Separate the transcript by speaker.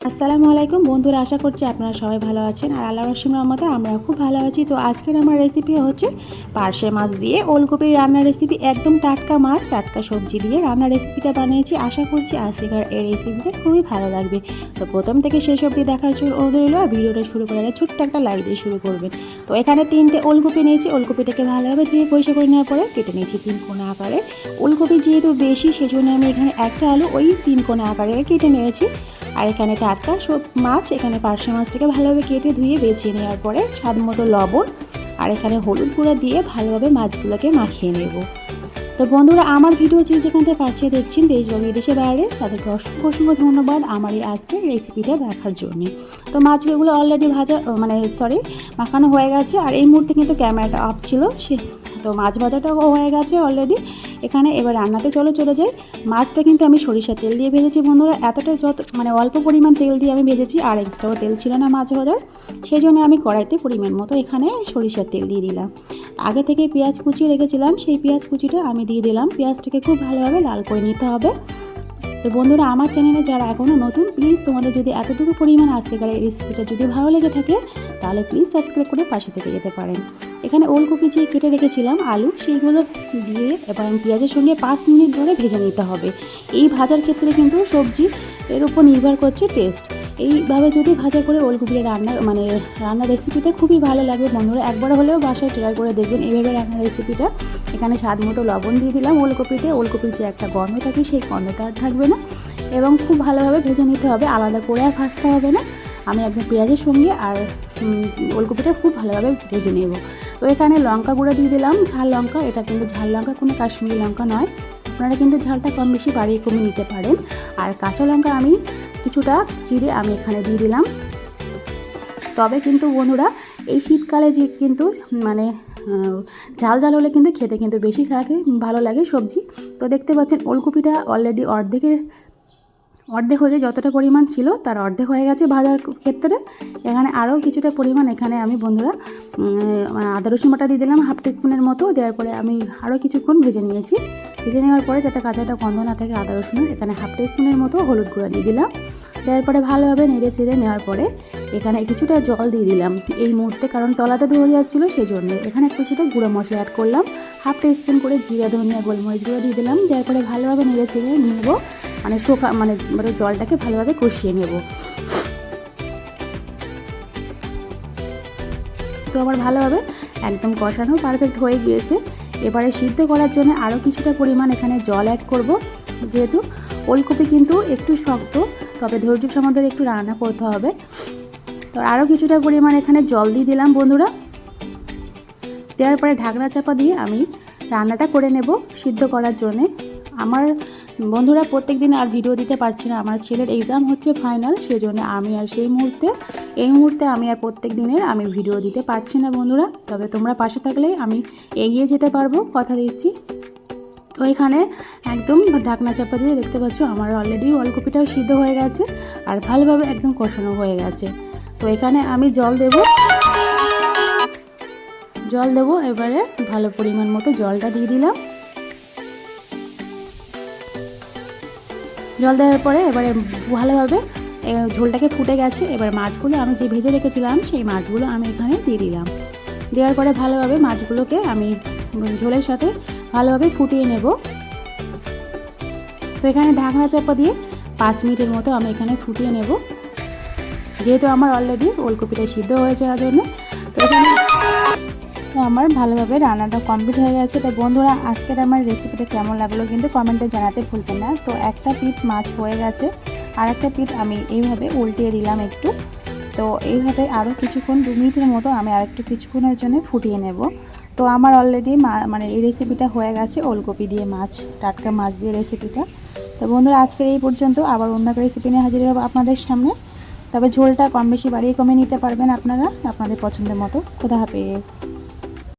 Speaker 1: আসসালামু আলাইকুম বন্ধুরা, আশা করছি আপনারা সবাই ভালো আছেন আর আল্লাহর রহমতে রহমতে আমরাও খুব ভালো আছি। তো আজকের আমার রেসিপি হচ্ছে পার্শে মাছ দিয়ে ওলকপির রান্নার রেসিপি। একদম টাটকা মাছ টাটকা সবজি দিয়ে রান্নার রেসিপিটা বানিয়েছি। আশা করছি আজকের এই রেসিপিটা খুবই ভালো লাগবে। তো প্রথম থেকে শেষ অবধি দেখার জন্য অনুরোধ রইল। আর ভিডিওটা শুরু করার ছোট্ট একটা লাইক দিয়ে শুরু করবেন। তো এখানে 3টে ওলকপি নিয়েছি। ওলকপিটাকে ভালোভাবে ধুয়ে পরিষ্কার করে নেওয়ার পরে কেটে নিয়েছি 3 কোনা আকারে। ওলকপি যেহেতু বেশি সেজন্য আমি এখানে একটা আলু ওই 3 কোনা আকারে কেটে নিয়েছি। আর এখানে টাটকা সব মাছ, এখানে পার্শে মাছটাকে ভালোভাবে কেটে ধুয়ে বেছে নেওয়ার পরে স্বাদ মতো লবণ আর এখানে হলুদ গুঁড়া দিয়ে ভালোভাবে মাছগুলোকে মাখিয়ে নেব। তো বন্ধুরা, আমার ভিডিও যে যেখান থেকে পারছে দেখছেন দেশ বা বিদেশের বাইরে, তাদেরকে অসংখ্য অসংখ্য ধন্যবাদ আমার এই আজকের রেসিপিটা দেখার জন্য। তো মাছগুলো অলরেডি মাখানো হয়ে গেছে। আর এই মুহূর্তে কিন্তু ক্যামেরাটা অফ ছিল, তো মাছ ভাজাটাও হয়ে গেছে অলরেডি। এখানে এবার রান্নাতে চলে যাই। মাছটা কিন্তু আমি সরিষার তেল দিয়ে ভেজেছি বন্ধুরা। এতটা অল্প পরিমাণ তেল দিয়ে আমি ভেজেছি, আর এক্সট্রাও তেল ছিল না মাছ ভাজার। সেই জন্য আমি কড়াইতে পরিমাণ মতো এখানে সরিষার তেল দিয়ে দিলাম। আগে থেকে পেঁয়াজ কুচিয়ে রেখেছিলাম, সেই পেঁয়াজ কুচিটা আমি দিয়ে দিলাম। পেঁয়াজটাকে খুব ভালোভাবে লাল করে নিতে হবে। তো বন্ধুরা, আমার চ্যানেলে যারা এখনও নতুন, প্লিজ তোমাদের যদি এতটুকু পরিমাণ আজকের এই রেসিপিটা যদি ভালো লেগে থাকে তাহলে প্লিজ সাবস্ক্রাইব করে পাশে থেকে যেতে পারেন। এখানে ওলকপি যে কেটে রেখেছিলাম আলু, সেইগুলো দিয়ে এবার পেঁয়াজের সঙ্গে 5 মিনিট ধরে ভেজে নিতে হবে। এই ভাজার ক্ষেত্রে কিন্তু সবজি এর উপর নির্ভর করছে টেস্ট। এইভাবে যদি ভাজা করে ওলকপির রান্নার রেসিপিটা খুবই ভালো লাগবে বন্ধুরা। একবার হলেও বাসায় ট্রাই করে দেখবেন এইভাবে রান্নার রেসিপিটা। এখানে স্বাদ মতো লবণ দিয়ে দিলাম ওলকপিতে। ওলকপির যে একটা গন্ধ থাকে সেই গন্ধটা আর থাকবে না। এবং খুব ভালোভাবে ভেজে নিতে হবে, আলাদা করে আর ভাজতে হবে না। আমি একদম পেঁয়াজের সঙ্গে আর ওলকপিটা খুব ভালোভাবে ভেজে নেব। তো এখানে লঙ্কা গুঁড়ো দিয়ে দিলাম, ঝাল লঙ্কা। এটা কিন্তু ঝাল লঙ্কা, কোনো কাশ্মীরি লঙ্কা নয়। আপনারা কিন্তু ঝালটা কম বেশি বাড়িয়ে কমিয়ে নিতে পারেন। আর কাঁচা লঙ্কা আমি কিছুটা চিড়ে আমি এখানে দিয়ে দিলাম। তবে কিন্তু বন্ধুরা, এই শীতকালে যে কিন্তু ঝাল ঝাল হলে কিন্তু খেতে কিন্তু বেশি ভালো লাগে সবজি। তো দেখতে পাচ্ছেন ওলকপিটা অলরেডি অর্ধেক হয়ে গেছে। যতটা পরিমাণ ছিল তার অর্ধেক হয়ে গেছে ভাজার ক্ষেত্রে। এখানে আরও কিছুটা পরিমাণ এখানে আমি বন্ধুরা আদা রসুন বাটা দিয়ে দিলাম 1/2 টিস্পুনের মতো। দেওয়ার পরে আমি আরও কিছুক্ষণ ভেজে নিয়েছি। ভেজে নেওয়ার পরে যাতে কাঁচাটা গন্ধ না থাকে আদা রসুনের, এখানে 1/2 টিস্পুনের মতো হলুদ গুঁড়া দিয়ে দিলাম। দেওয়ার পরে ভালোভাবে নেড়ে চেড়ে নেওয়ার পরে এখানে কিছুটা জল দিয়ে দিলাম এই মুহূর্তে, কারণ তলাতে ধরে যাচ্ছিলো সেই জন্য। এখানে কিছুটা গুঁড়ো মশলা অ্যাড করলাম, 1/2 টিস্পুন করে জিরা ধনিয়া গোলমরিচ গুঁড়ো দিয়ে দিলাম। দেওয়ার পরে ভালোভাবে নেড়ে চেড়ে নেব, জলটাকে ভালোভাবে কষিয়ে নেব। তো আমার ভালোভাবে একদম কষানো পারফেক্ট হয়ে গিয়েছে। এবারে সিদ্ধ করার জন্য আরও কিছুটা পরিমাণ এখানে জল অ্যাড করব। যেহেতু ওলকপি কিন্তু একটু শক্ত, তবে ধৈর্য সমাদরে একটু রান্না করতে হবে। তো আরও কিছুটা পরিমাণ এখানে জল দিয়ে দিলাম বন্ধুরা। দেওয়ার পরে ঢাকনা চাপা দিয়ে আমি রান্নাটা করে নেব সিদ্ধ করার জন্যে। আমার বন্ধুরা প্রত্যেক দিন আর ভিডিও দিতে পারছি না, আমার ছেলের এক্সাম হচ্ছে ফাইনাল, সেজন্য আমি আর এই মুহূর্তে আমি আর প্রত্যেক দিনের আমি ভিডিও দিতে পারছি না বন্ধুরা। তবে তোমরা পাশে থাকলেই আমি এগিয়ে যেতে পারবো, কথা দিচ্ছি। তো এখানে একদম ঢাকনা চাপা দিয়ে দেখতে পাচ্ছ আমার অলরেডি ওলকপিটাও সিদ্ধ হয়ে গেছে আর ভালোভাবে একদম কষানো হয়ে গেছে। তো এখানে আমি জল দেব। এবারে ভালো পরিমাণ মতো জলটা দিয়ে দিলাম। জল দেওয়ার পরে এবারে ভালোভাবে ঝোলটাকে ফুটে গেছে। এবার মাছগুলো আমি যে ভেজে রেখেছিলাম সেই মাছগুলো আমি এখানে দিয়ে দিলাম। দেওয়ার পরে ভালোভাবে মাছগুলোকে আমি ঝোলের সাথে ভালোভাবে ফুটিয়ে নেব। তো এখানে ঢাকনা চাপা দিয়ে 5 মিনিটের মতো আমি এখানে ফুটিয়ে নেব, যেহেতু আমার অলরেডি ওলকপিটা সিদ্ধ হয়ে যাওয়ার জন্য। তো এখানে আমার ভালোভাবে রান্নাটা কমপ্লিট হয়ে গেছে। তো বন্ধুরা, আজকের আমার রেসিপিটা কেমন লাগলো কিন্তু কমেন্টে জানাতে ভুলবেন না। তো একটা পিঠ মাছ হয়ে গেছে, আর একটা পিঠ আমি এইভাবে উল্টিয়ে দিলাম একটু। তো এইভাবে আরও কিছুক্ষণ 2 মিনিটের মতো আমি আরেকটু কিছুক্ষণের জন্য ফুটিয়ে নেব। তো আমার অলরেডি এই রেসিপিটা হয়ে গেছে, ওলকপি দিয়ে মাছ, টাটকা মাছ দিয়ে রেসিপিটা। তো বন্ধুরা, আজকের এই পর্যন্ত। আবার অন্য একটা রেসিপি নিয়ে হাজির হব আপনাদের সামনে। তবে ঝোলটা কম বেশি বাড়িয়ে কমিয়ে নিতে পারবেন আপনারা আপনাদের পছন্দের মতো। খোদা হাফেজ।